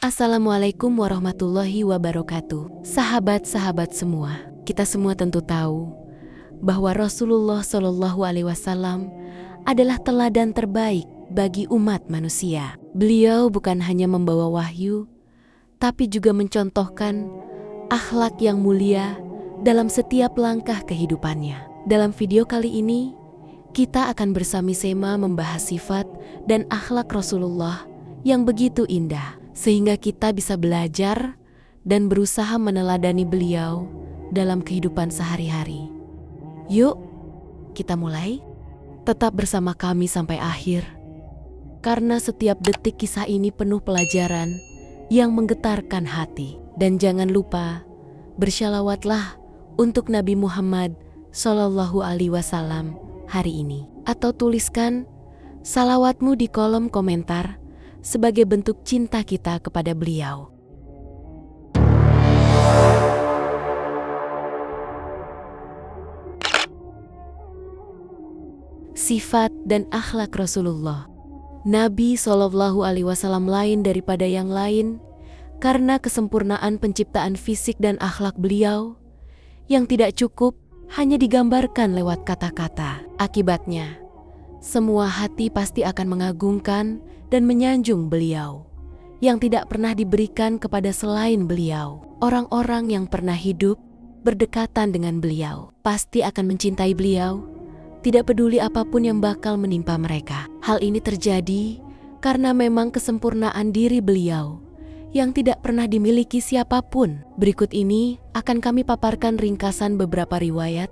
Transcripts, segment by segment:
Assalamualaikum warahmatullahi wabarakatuh. Sahabat-sahabat semua, kita semua tentu tahu bahwa Rasulullah Shallallahu Alaihi Wasallam adalah teladan terbaik bagi umat manusia. Beliau bukan hanya membawa wahyu, tapi juga mencontohkan akhlak yang mulia dalam setiap langkah kehidupannya. Dalam video kali ini, kita akan bersama-sama membahas sifat dan akhlak Rasulullah yang begitu indah, sehingga kita bisa belajar dan berusaha meneladani beliau dalam kehidupan sehari-hari. Yuk, kita mulai. Tetap bersama kami sampai akhir, karena setiap detik kisah ini penuh pelajaran yang menggetarkan hati. Dan jangan lupa, bersyalawatlah untuk Nabi Muhammad Shallallahu Alaihi Wasallam hari ini. Atau tuliskan salawatmu di kolom komentar sebagai bentuk cinta kita kepada beliau. Sifat dan akhlak Rasulullah. Nabi Shallallahu Alaihi Wasallam lain daripada yang lain karena kesempurnaan penciptaan fisik dan akhlak beliau yang tidak cukup hanya digambarkan lewat kata-kata. Akibatnya, semua hati pasti akan mengagungkan dan menyanjung beliau yang tidak pernah diberikan kepada selain beliau. Orang-orang yang pernah hidup berdekatan dengan beliau pasti akan mencintai beliau, tidak peduli apapun yang bakal menimpa mereka. Hal ini terjadi karena memang kesempurnaan diri beliau yang tidak pernah dimiliki siapapun. Berikut ini akan kami paparkan ringkasan beberapa riwayat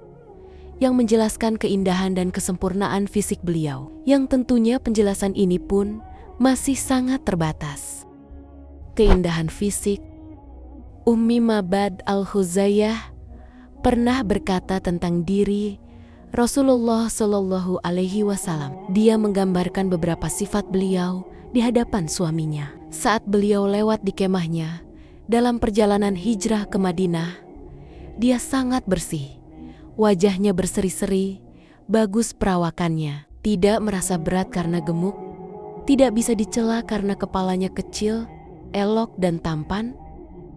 yang menjelaskan keindahan dan kesempurnaan fisik beliau, yang tentunya penjelasan ini pun masih sangat terbatas. Keindahan fisik. Ummi Mabad Al-Khuzayyah pernah berkata tentang diri Rasulullah Shallallahu Alaihi Wasallam. Dia menggambarkan beberapa sifat beliau di hadapan suaminya saat beliau lewat di kemahnya dalam perjalanan hijrah ke Madinah. Dia sangat bersih, wajahnya berseri-seri, bagus perawakannya, tidak merasa berat karena gemuk, tidak bisa dicela karena kepalanya kecil, elok dan tampan.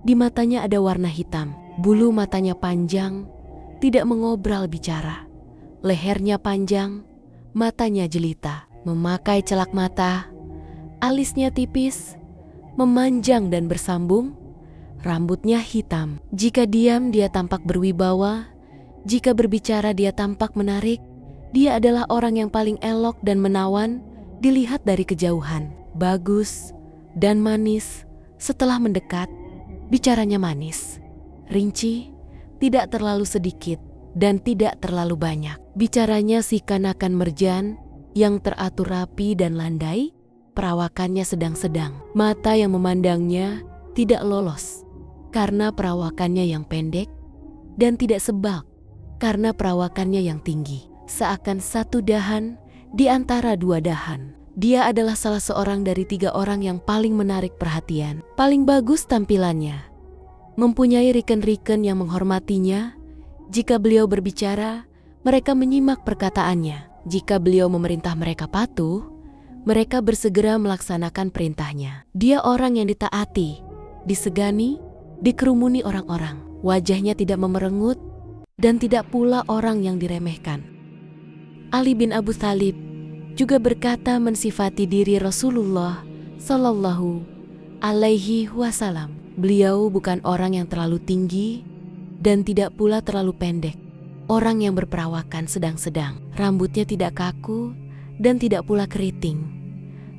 Di matanya ada warna hitam, bulu matanya panjang, tidak mengobral bicara. Lehernya panjang, matanya jelita, memakai celak mata, alisnya tipis, memanjang dan bersambung, rambutnya hitam. Jika diam dia tampak berwibawa, jika berbicara dia tampak menarik. Dia adalah orang yang paling elok dan menawan dilihat dari kejauhan, bagus dan manis. Setelah mendekat, bicaranya manis, rinci, tidak terlalu sedikit dan tidak terlalu banyak. Bicaranya seakan-akan merjan yang teratur rapi dan landai. Perawakannya sedang-sedang. Mata yang memandangnya tidak lolos karena perawakannya yang pendek, dan tidak sebal karena perawakannya yang tinggi. Seakan satu dahan di antara dua dahan. Dia adalah salah seorang dari 3 orang yang paling menarik perhatian, paling bagus tampilannya, mempunyai riken-riken yang menghormatinya. Jika beliau berbicara, mereka menyimak perkataannya. Jika beliau memerintah mereka patuh, mereka bersegera melaksanakan perintahnya. Dia orang yang ditaati, disegani, dikerumuni orang-orang. Wajahnya tidak memerenggut dan tidak pula orang yang diremehkan. Ali bin Abu Thalib juga berkata mensifati diri Rasulullah Shallallahu Alaihi Wasallam. Beliau bukan orang yang terlalu tinggi dan tidak pula terlalu pendek. Orang yang berperawakan sedang-sedang. Rambutnya tidak kaku dan tidak pula keriting.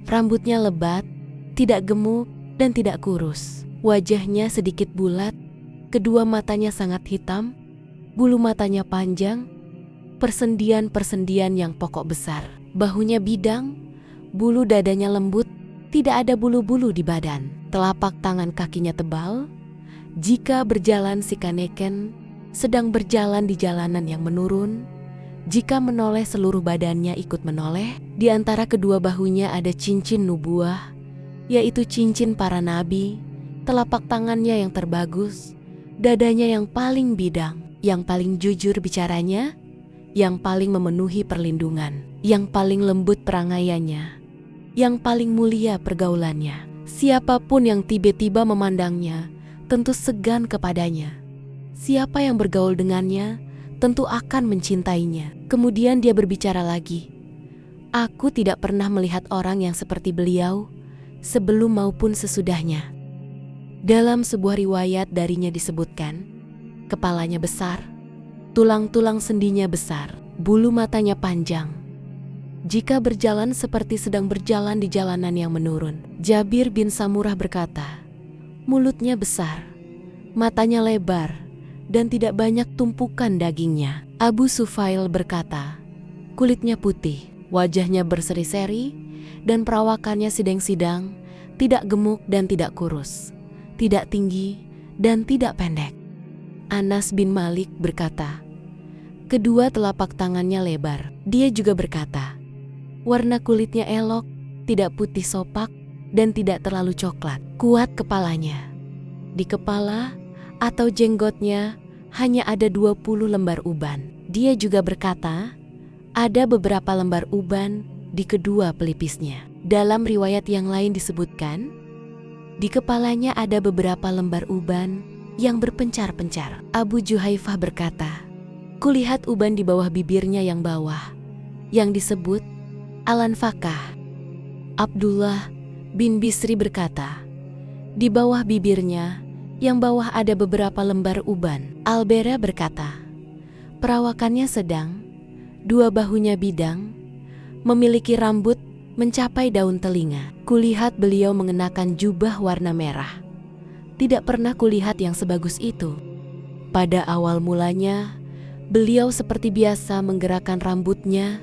Rambutnya lebat, tidak gemuk dan tidak kurus. Wajahnya sedikit bulat, kedua matanya sangat hitam, bulu matanya panjang, persendian-persendian yang pokok besar. Bahunya bidang, bulu dadanya lembut, tidak ada bulu-bulu di badan. Telapak tangan kakinya tebal. Jika berjalan si kaneken sedang berjalan di jalanan yang menurun. Jika menoleh seluruh badannya ikut menoleh. Di antara kedua bahunya ada cincin nubuah, yaitu cincin para nabi. Telapak tangannya yang terbagus, dadanya yang paling bidang, yang paling jujur bicaranya, yang paling memenuhi perlindungan, yang paling lembut perangaiannya, yang paling mulia pergaulannya. Siapapun yang tiba-tiba memandangnya tentu segan kepadanya. Siapa yang bergaul dengannya tentu akan mencintainya. Kemudian dia berbicara lagi. Aku tidak pernah melihat orang yang seperti beliau sebelum maupun sesudahnya. Dalam sebuah riwayat darinya disebutkan, kepalanya besar, tulang-tulang sendinya besar, bulu matanya panjang. Jika berjalan seperti sedang berjalan di jalanan yang menurun. Jabir bin Samurah berkata, mulutnya besar, matanya lebar, dan tidak banyak tumpukan dagingnya. Abu Sufail berkata, kulitnya putih, wajahnya berseri-seri, dan perawakannya sidang-sidang, tidak gemuk dan tidak kurus, tidak tinggi dan tidak pendek. Anas bin Malik berkata, kedua telapak tangannya lebar. Dia juga berkata, warna kulitnya elok, tidak putih sopak, dan tidak terlalu coklat. Kuat kepalanya. Di kepala atau jenggotnya hanya ada 20 lembar uban. Dia juga berkata, ada beberapa lembar uban di kedua pelipisnya. Dalam riwayat yang lain disebutkan, di kepalanya ada beberapa lembar uban yang berpencar-pencar. Abu Juhaifah berkata, kulihat uban di bawah bibirnya yang bawah, yang disebut Al-Anfakah. Abdullah bin Bisri berkata, di bawah bibirnya yang bawah ada beberapa lembar uban. Al-Bara berkata, perawakannya sedang, dua bahunya bidang, memiliki rambut mencapai daun telinga. Kulihat beliau mengenakan jubah warna merah. Tidak pernah kulihat yang sebagus itu. Pada awal mulanya, beliau seperti biasa menggerakkan rambutnya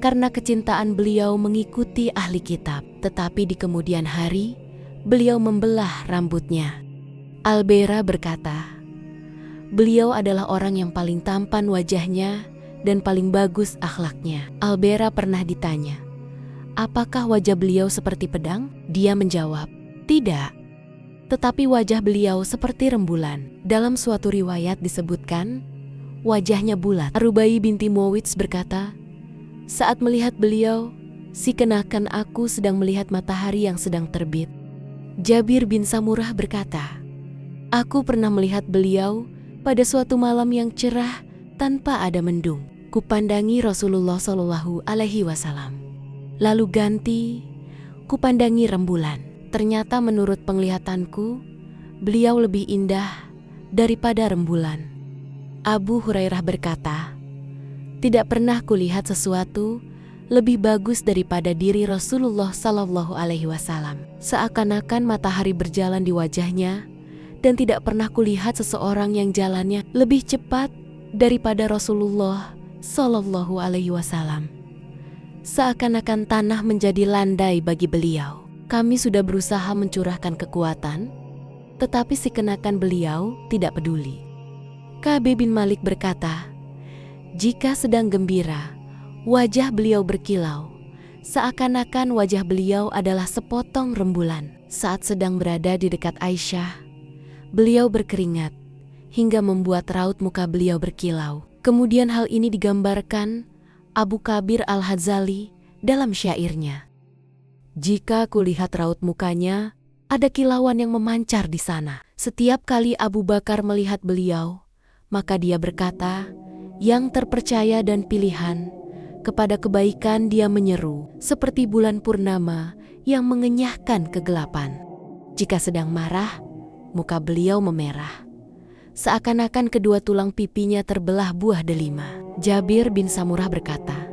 karena kecintaan beliau mengikuti ahli kitab. Tetapi di kemudian hari, beliau membelah rambutnya. Al-Bara berkata, beliau adalah orang yang paling tampan wajahnya dan paling bagus akhlaknya. Al-Bara pernah ditanya, apakah wajah beliau seperti pedang? Dia menjawab, tidak. Tetapi wajah beliau seperti rembulan. Dalam suatu riwayat disebutkan, wajahnya bulat. Arubai binti Muawidz berkata, saat melihat beliau, seakan-akan aku sedang melihat matahari yang sedang terbit. Jabir bin Samurah berkata, aku pernah melihat beliau pada suatu malam yang cerah tanpa ada mendung. Kupandangi Rasulullah Shallallahu Alaihi Wasallam. Lalu ganti, kupandangi rembulan. Ternyata menurut penglihatanku, beliau lebih indah daripada rembulan. Abu Hurairah berkata, tidak pernah kulihat sesuatu lebih bagus daripada diri Rasulullah Shallallahu Alaihi Wasallam. Seakan-akan matahari berjalan di wajahnya, dan tidak pernah kulihat seseorang yang jalannya lebih cepat daripada Rasulullah Shallallahu Alaihi Wasallam. Seakan-akan tanah menjadi landai bagi beliau. Kami sudah berusaha mencurahkan kekuatan, tetapi seakan-akan beliau tidak peduli. Ka'ab bin Malik berkata, jika sedang gembira, wajah beliau berkilau, seakan-akan wajah beliau adalah sepotong rembulan. Saat sedang berada di dekat Aisyah, beliau berkeringat hingga membuat raut muka beliau berkilau. Kemudian hal ini digambarkan Abu Kabir Al-Hadzali dalam syairnya. Jika kulihat raut mukanya, ada kilauan yang memancar di sana. Setiap kali Abu Bakar melihat beliau, maka dia berkata, yang terpercaya dan pilihan, kepada kebaikan dia menyeru, seperti bulan purnama yang mengenyahkan kegelapan. Jika sedang marah, muka beliau memerah. Seakan-akan kedua tulang pipinya terbelah buah delima. Jabir bin Samurah berkata,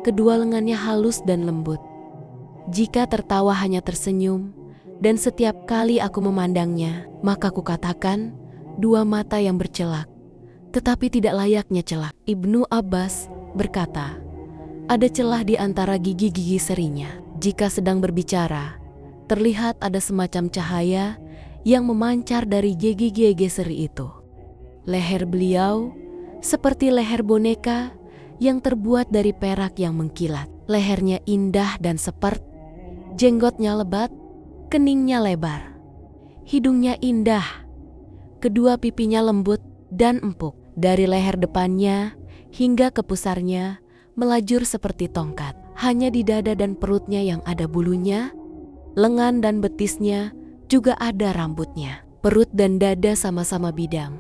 kedua lengannya halus dan lembut. Jika tertawa hanya tersenyum, dan setiap kali aku memandangnya, maka kukatakan, dua mata yang bercelak, tetapi tidak layaknya celak. Ibnu Abbas berkata, ada celah di antara gigi-gigi serinya. Jika sedang berbicara, terlihat ada semacam cahaya yang memancar dari gigi-gigi seri itu. Leher beliau seperti leher boneka yang terbuat dari perak yang mengkilat. Lehernya indah dan sepert, jenggotnya lebat, keningnya lebar, hidungnya indah, kedua pipinya lembut dan empuk. Dari leher depannya hingga ke pusarnya melajur seperti tongkat. Hanya di dada dan perutnya yang ada bulunya, lengan dan betisnya juga ada rambutnya. Perut dan dada sama-sama bidang.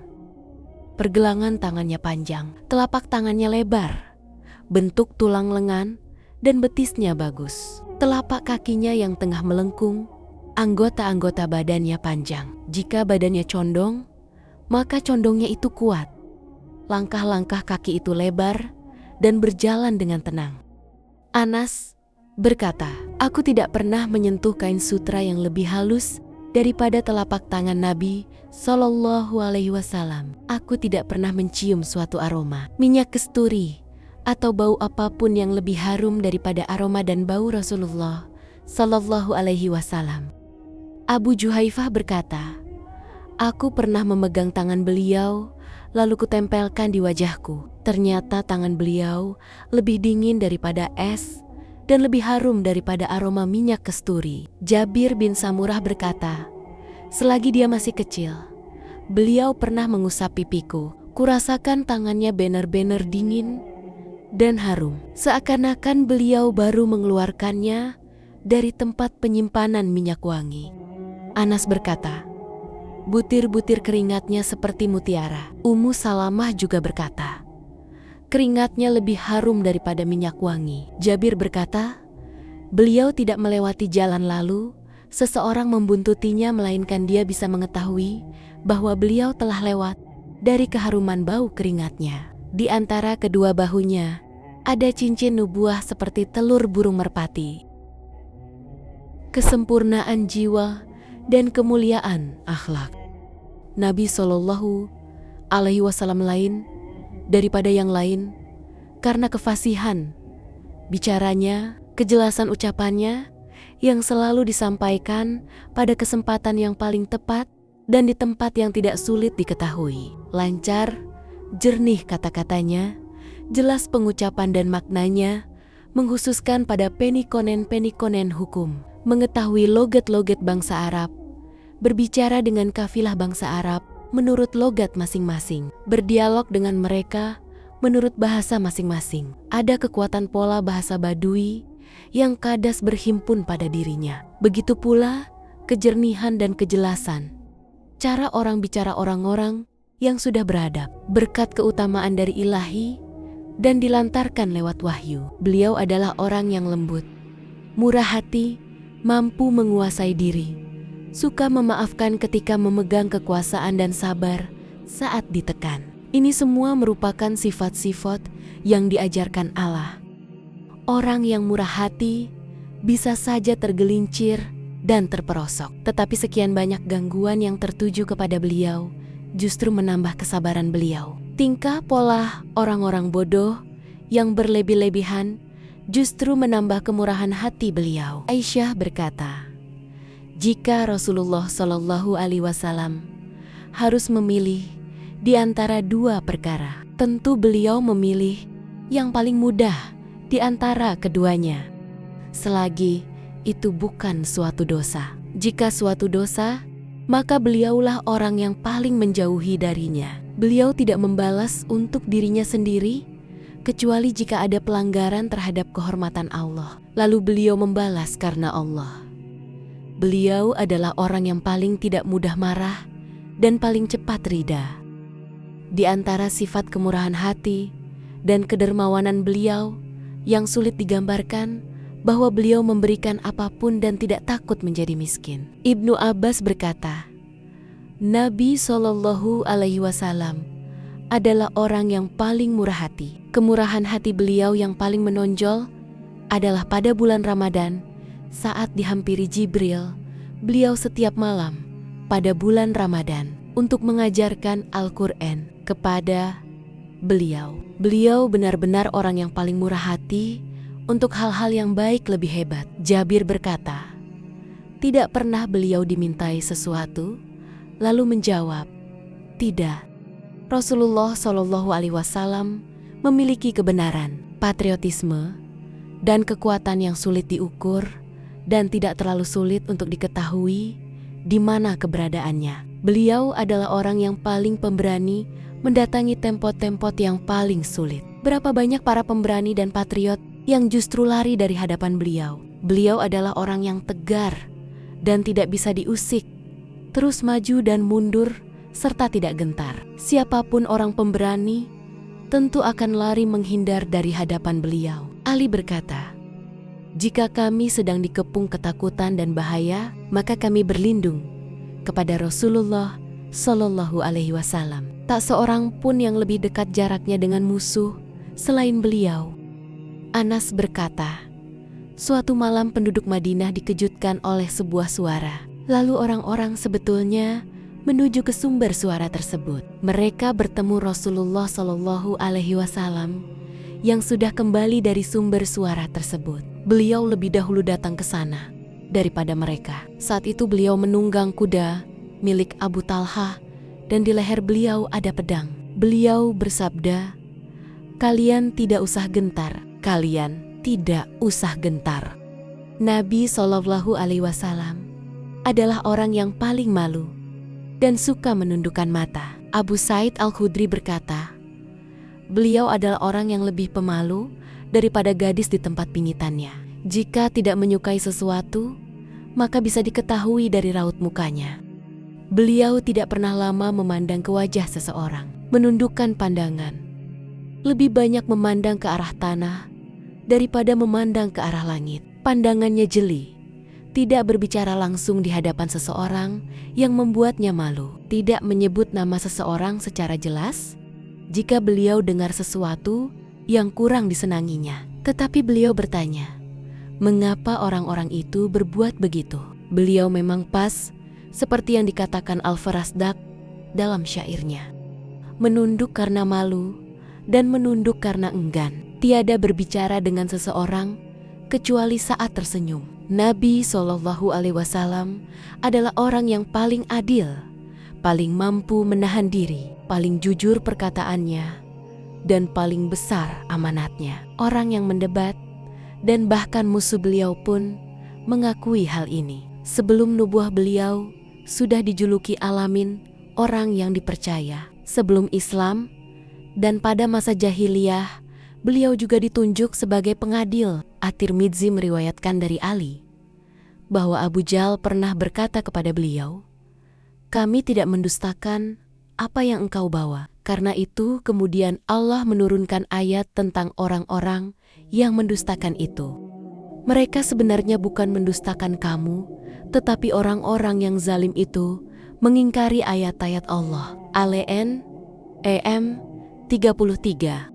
Pergelangan tangannya panjang, telapak tangannya lebar. Bentuk tulang lengan dan betisnya bagus. Telapak kakinya yang tengah melengkung, anggota-anggota badannya panjang. Jika badannya condong, maka condongnya itu kuat. Langkah-langkah kaki itu lebar dan berjalan dengan tenang. Anas berkata, "Aku tidak pernah menyentuh kain sutra yang lebih halus daripada telapak tangan Nabi Shallallahu Alaihi Wasallam. Aku tidak pernah mencium suatu aroma, minyak kasturi, atau bau apapun yang lebih harum daripada aroma dan bau Rasulullah Shallallahu Alaihi Wasallam." Abu Juhaifah berkata, "Aku pernah memegang tangan beliau, lalu kutempelkan di wajahku. Ternyata tangan beliau lebih dingin daripada es dan lebih harum daripada aroma minyak kasturi." Jabir bin Samurah berkata, "Selagi dia masih kecil, beliau pernah mengusap pipiku. Kurasakan tangannya benar-benar dingin dan harum, seakan-akan beliau baru mengeluarkannya dari tempat penyimpanan minyak wangi." Anas berkata, "Butir-butir keringatnya seperti mutiara." Ummu Salamah juga berkata, "Keringatnya lebih harum daripada minyak wangi." Jabir berkata, "Beliau tidak melewati jalan lalu, seseorang membuntutinya melainkan dia bisa mengetahui bahwa beliau telah lewat dari keharuman bau keringatnya. Di antara kedua bahunya ada cincin nubuah seperti telur burung merpati." Kesempurnaan jiwa dan kemuliaan akhlak Nabi Shallallahu Alaihi Wasallam lain daripada yang lain karena kefasihan bicaranya, kejelasan ucapannya yang selalu disampaikan pada kesempatan yang paling tepat dan di tempat yang tidak sulit diketahui. Lancar, jernih kata-katanya, jelas pengucapan dan maknanya, menghususkan pada penikonen-penikonen hukum, mengetahui logat-logat bangsa Arab, berbicara dengan kafilah bangsa Arab menurut logat masing-masing, berdialog dengan mereka menurut bahasa masing-masing. Ada kekuatan pola bahasa Badui yang kadas berhimpun pada dirinya. Begitu pula kejernihan dan kejelasan cara orang bicara orang-orang yang sudah beradab, berkat keutamaan dari ilahi dan dilantarkan lewat wahyu. Beliau adalah orang yang lembut, murah hati, mampu menguasai diri, suka memaafkan ketika memegang kekuasaan dan sabar saat ditekan. Ini semua merupakan sifat-sifat yang diajarkan Allah. Orang yang murah hati bisa saja tergelincir dan terperosok, tetapi sekian banyak gangguan yang tertuju kepada beliau justru menambah kesabaran beliau. Tingkah pola orang-orang bodoh yang berlebih-lebihan justru menambah kemurahan hati beliau. Aisyah berkata, "Jika Rasulullah Shallallahu Alaihi Wasallam harus memilih di antara dua perkara, tentu beliau memilih yang paling mudah di antara keduanya, selagi itu bukan suatu dosa. Jika suatu dosa, maka beliaulah orang yang paling menjauhi darinya. Beliau tidak membalas untuk dirinya sendiri, kecuali jika ada pelanggaran terhadap kehormatan Allah, lalu beliau membalas karena Allah. Beliau adalah orang yang paling tidak mudah marah dan paling cepat rida. Di antara sifat kemurahan hati dan kedermawanan beliau yang sulit digambarkan bahwa beliau memberikan apapun dan tidak takut menjadi miskin. Ibnu Abbas berkata, Nabi Shallallahu Alaihi Wasallam adalah orang yang paling murah hati. Kemurahan hati beliau yang paling menonjol adalah pada bulan Ramadan. Saat dihampiri Jibril, beliau setiap malam pada bulan Ramadan untuk mengajarkan Al-Quran kepada beliau. Beliau benar-benar orang yang paling murah hati untuk hal-hal yang baik lebih hebat. Jabir berkata, tidak pernah beliau dimintai sesuatu, lalu menjawab, tidak. Rasulullah Shallallahu Alaihi Wasallam memiliki kebenaran, patriotisme, dan kekuatan yang sulit diukur dan tidak terlalu sulit untuk diketahui di mana keberadaannya. Beliau adalah orang yang paling pemberani mendatangi tempat-tempat yang paling sulit. Berapa banyak para pemberani dan patriot yang justru lari dari hadapan beliau. Beliau adalah orang yang tegar, dan tidak bisa diusik, terus maju dan mundur serta tidak gentar. Siapapun orang pemberani tentu akan lari menghindar dari hadapan beliau. Ali berkata, "Jika kami sedang dikepung ketakutan dan bahaya, maka kami berlindung kepada Rasulullah Shallallahu Alaihi Wasallam. Tak seorang pun yang lebih dekat jaraknya dengan musuh selain beliau." Anas berkata, suatu malam penduduk Madinah dikejutkan oleh sebuah suara. Lalu orang-orang sebetulnya menuju ke sumber suara tersebut. Mereka bertemu Rasulullah Shallallahu Alaihi Wasallam yang sudah kembali dari sumber suara tersebut. Beliau lebih dahulu datang ke sana daripada mereka. Saat itu beliau menunggang kuda milik Abu Talha dan di leher beliau ada pedang. Beliau bersabda, "Kalian tidak usah gentar, kalian tidak usah gentar." Nabi Shallallahu Alaihi Wasallam adalah orang yang paling malu dan suka menundukkan mata. Abu Sa'id Al-Khudri berkata, beliau adalah orang yang lebih pemalu daripada gadis di tempat pingitannya. Jika tidak menyukai sesuatu, maka bisa diketahui dari raut mukanya. Beliau tidak pernah lama memandang ke wajah seseorang, menundukkan pandangan. Lebih banyak memandang ke arah tanah daripada memandang ke arah langit. Pandangannya jeli, tidak berbicara langsung di hadapan seseorang yang membuatnya malu. Tidak menyebut nama seseorang secara jelas jika beliau dengar sesuatu yang kurang disenanginya. Tetapi beliau bertanya, mengapa orang-orang itu berbuat begitu? Beliau memang pas seperti yang dikatakan Al-Farasdak dalam syairnya. Menunduk karena malu dan menunduk karena enggan. Tiada berbicara dengan seseorang kecuali saat tersenyum. Nabi Shallallahu Alaihi Wasallam adalah orang yang paling adil, paling mampu menahan diri, paling jujur perkataannya, dan paling besar amanatnya. Orang yang mendebat dan bahkan musuh beliau pun mengakui hal ini. Sebelum nubuah beliau sudah dijuluki Alamin, orang yang dipercaya. Sebelum Islam dan pada masa jahiliyah, beliau juga ditunjuk sebagai pengadil. At-Tirmidzi meriwayatkan dari Ali bahwa Abu Jahal pernah berkata kepada beliau, "Kami tidak mendustakan apa yang engkau bawa." Karena itu kemudian Allah menurunkan ayat tentang orang-orang yang mendustakan itu. Mereka sebenarnya bukan mendustakan kamu, tetapi orang-orang yang zalim itu mengingkari ayat-ayat Allah. Al-An EM 33.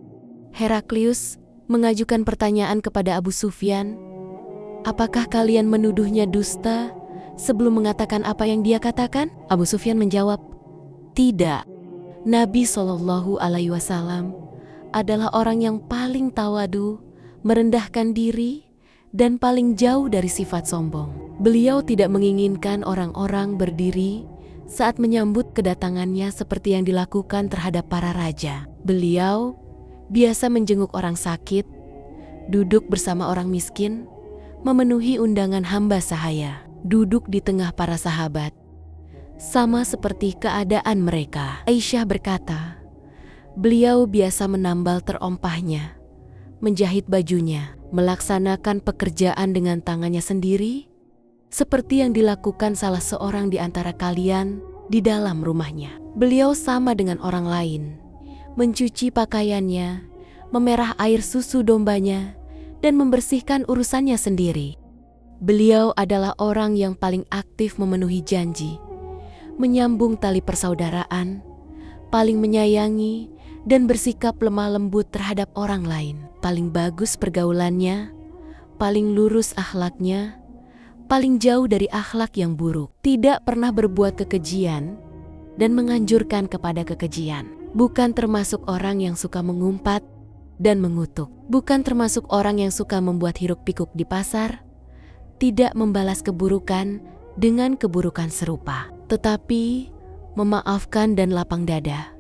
Heraklius mengajukan pertanyaan kepada Abu Sufyan, apakah kalian menuduhnya dusta sebelum mengatakan apa yang dia katakan? Abu Sufyan menjawab, tidak. Nabi Shallallahu Alaihi Wasallam adalah orang yang paling tawadu, merendahkan diri, dan paling jauh dari sifat sombong. Beliau tidak menginginkan orang-orang berdiri saat menyambut kedatangannya seperti yang dilakukan terhadap para raja. Beliau biasa menjenguk orang sakit, duduk bersama orang miskin, memenuhi undangan hamba sahaya, duduk di tengah para sahabat, sama seperti keadaan mereka. Aisyah berkata, beliau biasa menambal terompahnya, menjahit bajunya, melaksanakan pekerjaan dengan tangannya sendiri, seperti yang dilakukan salah seorang di antara kalian di dalam rumahnya. Beliau sama dengan orang lain, mencuci pakaiannya, memerah air susu dombanya, dan membersihkan urusannya sendiri. Beliau adalah orang yang paling aktif memenuhi janji, menyambung tali persaudaraan, paling menyayangi, dan bersikap lemah lembut terhadap orang lain. Paling bagus pergaulannya, paling lurus akhlaknya, paling jauh dari akhlak yang buruk. Tidak pernah berbuat kekejian dan menganjurkan kepada kekejian. Bukan termasuk orang yang suka mengumpat dan mengutuk. Bukan termasuk orang yang suka membuat hiruk-pikuk di pasar. Tidak membalas keburukan dengan keburukan serupa. Tetapi memaafkan dan lapang dada.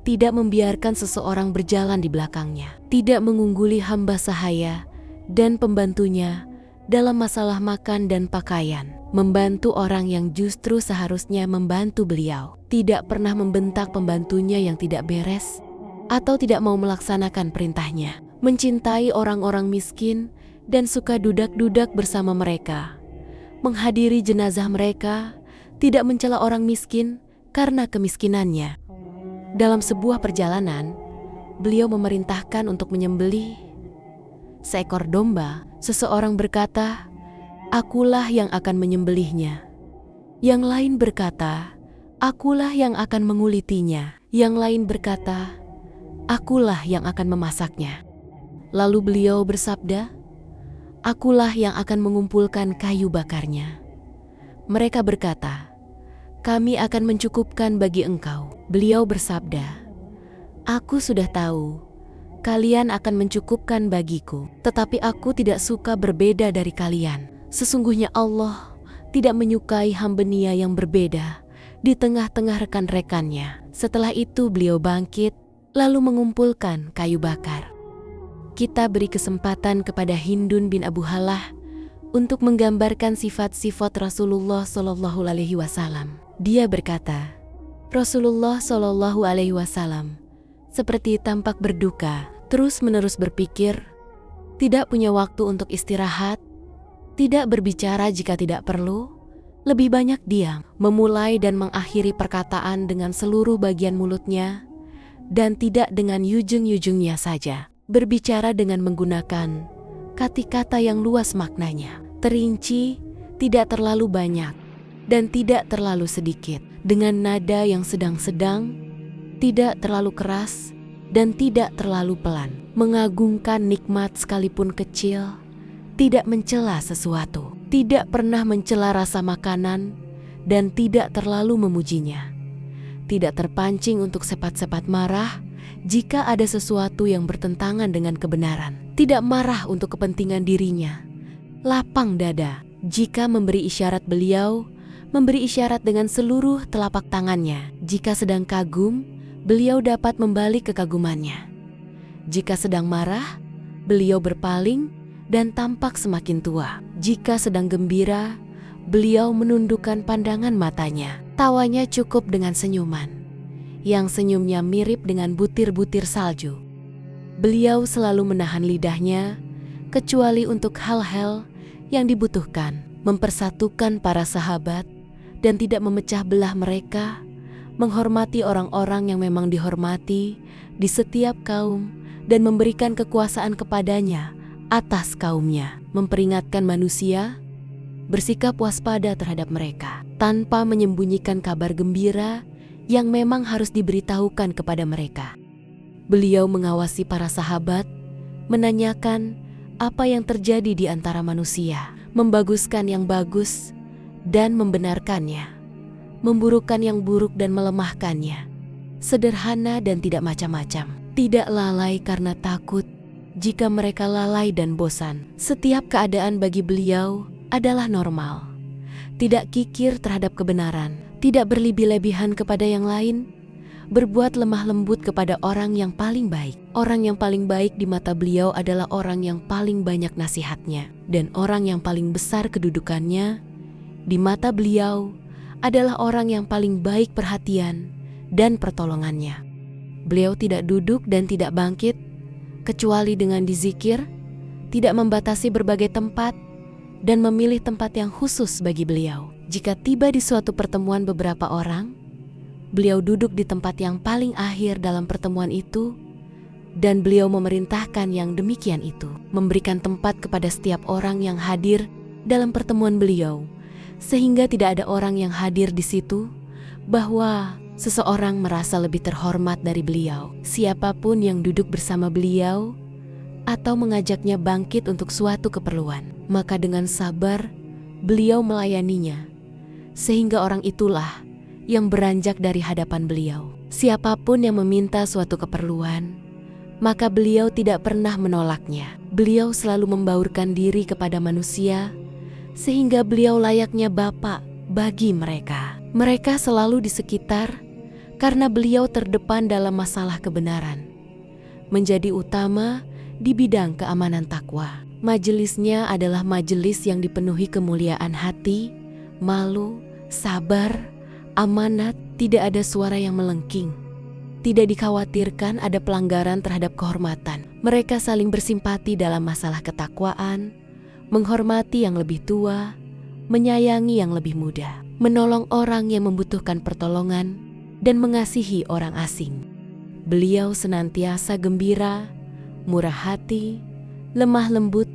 Tidak membiarkan seseorang berjalan di belakangnya. Tidak mengungguli hamba sahaya dan pembantunya dalam masalah makan dan pakaian. Membantu orang yang justru seharusnya membantu beliau. Tidak pernah membentak pembantunya yang tidak beres atau tidak mau melaksanakan perintahnya. Mencintai orang-orang miskin dan suka dudak-dudak bersama mereka. menghadiri jenazah mereka, tidak mencela orang miskin karena kemiskinannya. Dalam sebuah perjalanan, beliau memerintahkan untuk menyembelih seekor domba. Seseorang berkata, "Akulah yang akan menyembelihnya." Yang lain berkata, "Akulah yang akan mengulitinya." Yang lain berkata, "Akulah yang akan memasaknya." Lalu beliau bersabda, "Akulah yang akan mengumpulkan kayu bakarnya." Mereka berkata, "Kami akan mencukupkan bagi engkau." Beliau bersabda, "Aku sudah tahu, kalian akan mencukupkan bagiku, tetapi aku tidak suka berbeda dari kalian. Sesungguhnya Allah tidak menyukai hamba-Nya yang berbeda di tengah-tengah rekan-rekannya." Setelah itu beliau bangkit, lalu mengumpulkan kayu bakar. Kita beri kesempatan kepada Hindun bin Abu Halah untuk menggambarkan sifat-sifat Rasulullah SAW. Dia berkata, Rasulullah SAW seperti tampak berduka, terus-menerus berpikir, tidak punya waktu untuk istirahat, tidak berbicara jika tidak perlu, lebih banyak diam, memulai dan mengakhiri perkataan dengan seluruh bagian mulutnya, dan tidak dengan ujung-ujungnya saja. Berbicara dengan menggunakan kata-kata yang luas maknanya, terinci, tidak terlalu banyak, dan tidak terlalu sedikit, dengan nada yang sedang-sedang, tidak terlalu keras, dan tidak terlalu pelan, mengagungkan nikmat sekalipun kecil, tidak mencela sesuatu, tidak pernah mencela rasa makanan, dan tidak terlalu memujinya, tidak terpancing untuk sepat-sepat marah jika ada sesuatu yang bertentangan dengan kebenaran, tidak marah untuk kepentingan dirinya, lapang dada jika memberi isyarat. Beliau memberi isyarat dengan seluruh telapak tangannya. Jika sedang kagum, beliau dapat membalik kekagumannya. Jika sedang marah, beliau berpaling dan tampak semakin tua. Jika sedang gembira, beliau menundukkan pandangan matanya. Tawanya cukup dengan senyuman, yang senyumnya mirip dengan butir-butir salju. Beliau selalu menahan lidahnya, kecuali untuk hal-hal yang dibutuhkan, mempersatukan para sahabat, dan tidak memecah belah mereka, menghormati orang-orang yang memang dihormati di setiap kaum, dan memberikan kekuasaan kepadanya atas kaumnya, memperingatkan manusia, bersikap waspada terhadap mereka, tanpa menyembunyikan kabar gembira yang memang harus diberitahukan kepada mereka. Beliau mengawasi para sahabat, menanyakan apa yang terjadi di antara manusia, membaguskan yang bagus dan membenarkannya, memburukkan yang buruk dan melemahkannya. Sederhana dan tidak macam-macam, tidak lalai karena takut jika mereka lalai dan bosan. Setiap keadaan bagi beliau adalah normal, tidak kikir terhadap kebenaran, tidak berlebih-lebihan kepada yang lain, berbuat lemah lembut kepada orang yang paling baik. Orang yang paling baik di mata beliau adalah orang yang paling banyak nasihatnya, dan orang yang paling besar kedudukannya di mata beliau adalah orang yang paling baik perhatian dan pertolongannya. Beliau tidak duduk dan tidak bangkit kecuali dengan dizikir, tidak membatasi berbagai tempat, dan memilih tempat yang khusus bagi beliau. Jika tiba di suatu pertemuan beberapa orang, beliau duduk di tempat yang paling akhir dalam pertemuan itu, dan beliau memerintahkan yang demikian itu, memberikan tempat kepada setiap orang yang hadir dalam pertemuan beliau, sehingga tidak ada orang yang hadir di situ bahwa seseorang merasa lebih terhormat dari beliau. Siapapun yang duduk bersama beliau atau mengajaknya bangkit untuk suatu keperluan, maka dengan sabar beliau melayaninya, sehingga orang itulah yang beranjak dari hadapan beliau. Siapapun yang meminta suatu keperluan, maka beliau tidak pernah menolaknya. Beliau selalu membaurkan diri kepada manusia, sehingga beliau layaknya Bapa bagi mereka. Mereka selalu di sekitar karena beliau terdepan dalam masalah kebenaran, menjadi utama di bidang keamanan takwa. Majelisnya adalah majelis yang dipenuhi kemuliaan hati, malu, sabar, amanat, tidak ada suara yang melengking. Tidak dikhawatirkan ada pelanggaran terhadap kehormatan. Mereka saling bersimpati dalam masalah ketakwaan, menghormati yang lebih tua, menyayangi yang lebih muda, menolong orang yang membutuhkan pertolongan, dan mengasihi orang asing. Beliau senantiasa gembira, murah hati, lemah lembut,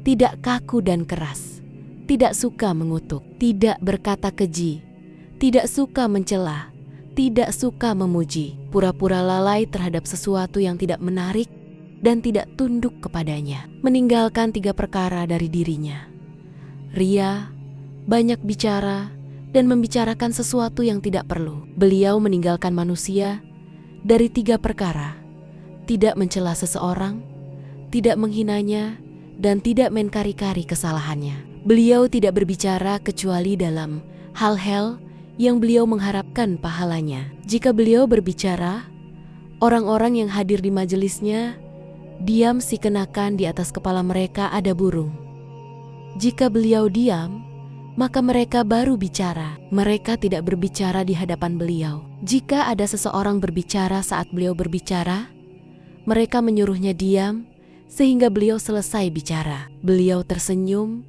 tidak kaku dan keras, tidak suka mengutuk, tidak berkata keji, tidak suka mencela, tidak suka memuji, pura-pura lalai terhadap sesuatu yang tidak menarik, dan tidak tunduk kepadanya. Meninggalkan 3 perkara dari dirinya: ria, banyak bicara, dan membicarakan sesuatu yang tidak perlu. Beliau meninggalkan manusia dari 3 perkara: tidak mencela seseorang, tidak menghinanya, dan tidak mengkari-kari kesalahannya. Beliau tidak berbicara kecuali dalam hal-hal yang beliau mengharapkan pahalanya. Jika beliau berbicara, orang-orang yang hadir di majelisnya diam seakan-akan di atas kepala mereka ada burung. Jika beliau diam, maka mereka baru bicara. Mereka tidak berbicara di hadapan beliau. Jika ada seseorang berbicara saat beliau berbicara, mereka menyuruhnya diam sehingga beliau selesai bicara. Beliau tersenyum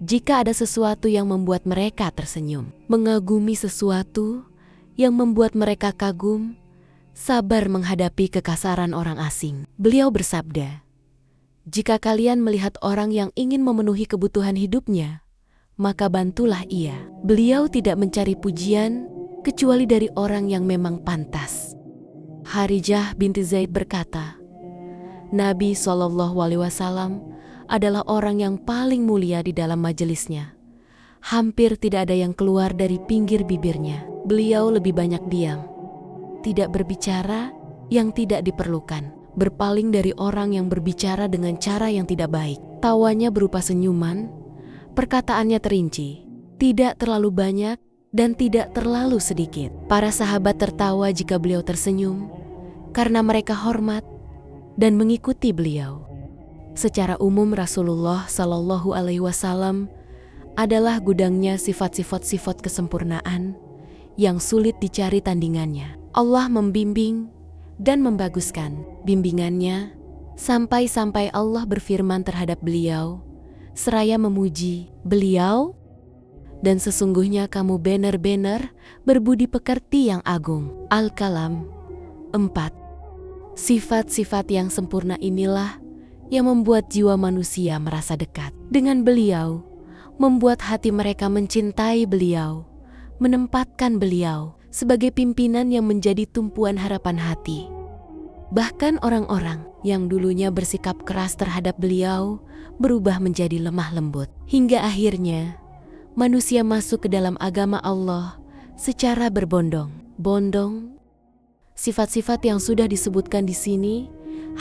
jika ada sesuatu yang membuat mereka tersenyum, mengagumi sesuatu yang membuat mereka kagum, sabar menghadapi kekasaran orang asing. Beliau bersabda, "Jika kalian melihat orang yang ingin memenuhi kebutuhan hidupnya, maka bantulah ia." Beliau tidak mencari pujian kecuali dari orang yang memang pantas. Harijah binti Zaid berkata, Nabi SAW adalah orang yang paling mulia di dalam majelisnya. Hampir tidak ada yang keluar dari pinggir bibirnya. Beliau lebih banyak diam, tidak berbicara yang tidak diperlukan, berpaling dari orang yang berbicara dengan cara yang tidak baik. Tawanya berupa senyuman, perkataannya terinci, tidak terlalu banyak dan tidak terlalu sedikit. Para sahabat tertawa jika beliau tersenyum, karena mereka hormat dan mengikuti beliau. Secara umum Rasulullah SAW adalah gudangnya sifat-sifat kesempurnaan yang sulit dicari tandingannya. Allah membimbing dan membaguskan bimbingannya sampai-sampai Allah berfirman terhadap beliau, seraya memuji beliau, dan sesungguhnya kamu benar-benar berbudi pekerti yang agung. Al-Kalam 4. Sifat-sifat yang sempurna inilah yang membuat jiwa manusia merasa dekat dengan beliau, membuat hati mereka mencintai beliau, menempatkan beliau sebagai pimpinan yang menjadi tumpuan harapan hati. Bahkan orang-orang yang dulunya bersikap keras terhadap beliau berubah menjadi lemah lembut. Hingga akhirnya manusia masuk ke dalam agama Allah secara berbondong-bondong. Sifat-sifat yang sudah disebutkan di sini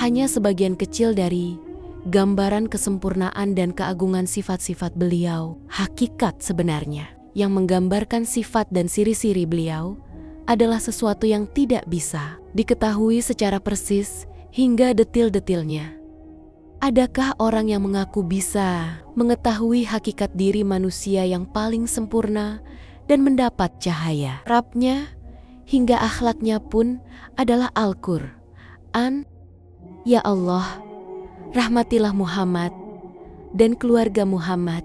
hanya sebagian kecil dari gambaran kesempurnaan dan keagungan sifat-sifat beliau. Hakikat sebenarnya yang menggambarkan sifat dan ciri-ciri beliau adalah sesuatu yang tidak bisa diketahui secara persis hingga detil-detilnya. Adakah orang yang mengaku bisa mengetahui hakikat diri manusia yang paling sempurna dan mendapat cahaya Rabb-nya hingga akhlaknya pun adalah Al-Quran? Ya Allah, rahmatilah Muhammad dan keluarga Muhammad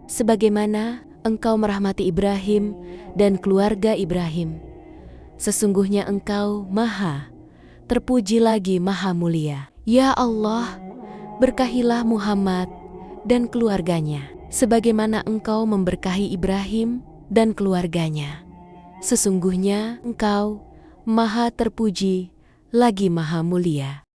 sebagaimana Engkau merahmati Ibrahim dan keluarga Ibrahim. Sesungguhnya Engkau Maha terpuji lagi Maha mulia. Ya Allah, berkahilah Muhammad dan keluarganya sebagaimana Engkau memberkahi Ibrahim dan keluarganya. Sesungguhnya Engkau Maha terpuji lagi Maha mulia.